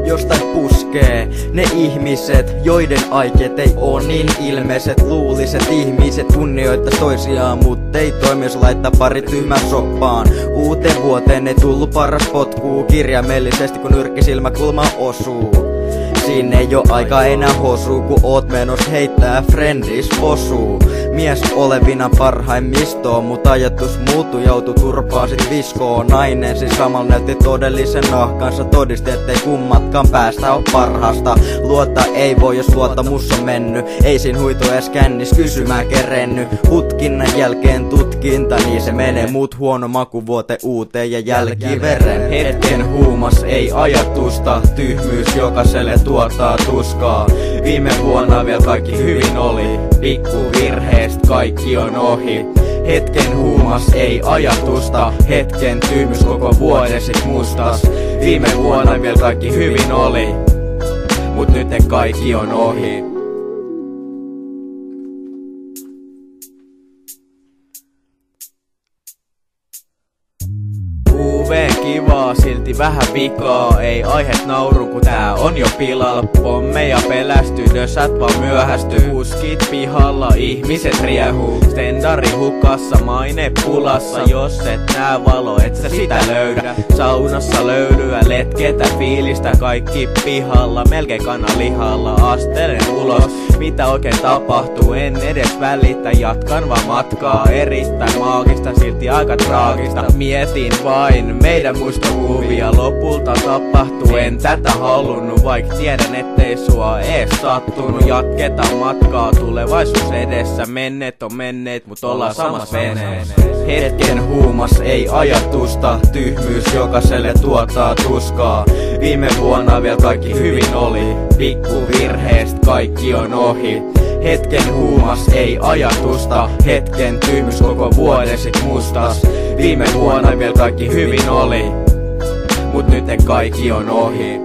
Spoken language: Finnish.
jostain puskee. Ne ihmiset, joiden aikeet ei oo niin ilmeiset. Luuliset ihmiset kunnioittais toisiaan, mut ei toimi jos laittaa pari tyhmää soppaan. Uuteen vuoteen ei tullu paras potkuu, kirjaimellisesti kun nyrkkisilmäkulma osuu. Siinä ei oo aika enää hosuu, kun oot menos heittää friendis posuu. Mies olevina parhaimmistoon, mut ajatus muuttui, joutu turpaa sit viskoon. Nainen siis samalla näytti todellisen nahkansa, todisti ettei kummatkaan päästä oo parhasta. Luota ei voi jos luottamus on mennyt, ei siinä huitu edes kännis kysymään kerenny. Hutkinnan jälkeen tutkinta, niin se menee, mut huono maku vuote uuteen ja jälkiveren. Hetken huumas ei ajatusta, tyhmyys jokaiselle tuottaa tuskaa. Viime vuonna vielä kaikki hyvin oli, pikku virheest kaikki on ohi. Hetken huumas ei ajatusta, hetken tyhmyys koko vuoden sit mustas. Viime vuonna vielä kaikki hyvin oli, mut nyt kaikki on ohi. Kivaa, silti vähän vikaa, ei aiheet nauru ku tää on jo pilalla. Pommeja pelästyy, dösät vaan myöhästyy. Kuskit pihalla, ihmiset riehuu. Stendari hukassa, maine pulassa. Jos et nää valo, et sä sitä löydä. Saunassa löylyä, letketä fiilistä. Kaikki pihalla, melkein kanalihalla. Astelen ulos, mitä oikein tapahtuu, en edes välitä. Jatkan vaan matkaa, erittäin maagista, silti aika traagista. Mietin vain meidän muistokuvia, lopulta tapahtuu, en tätä halunnut. Vaik tiedän ettei sua ees sattunut. Jatketaan matkaa, tulevaisuus edessä. Menneet on menneet, mut ollaan samassa veneessä. Hetken huumas ei ajatusta, tyhmyys jokaiselle tuottaa tuskaa. Viime vuonna vielä kaikki hyvin oli, pikku virheest kaikki on ohi. Hetken huumas ei ajatusta, hetken tyhmyys koko vuoden sit mustas. Viime vuonna vielä kaikki hyvin oli, mut nyt kaikki on ohi.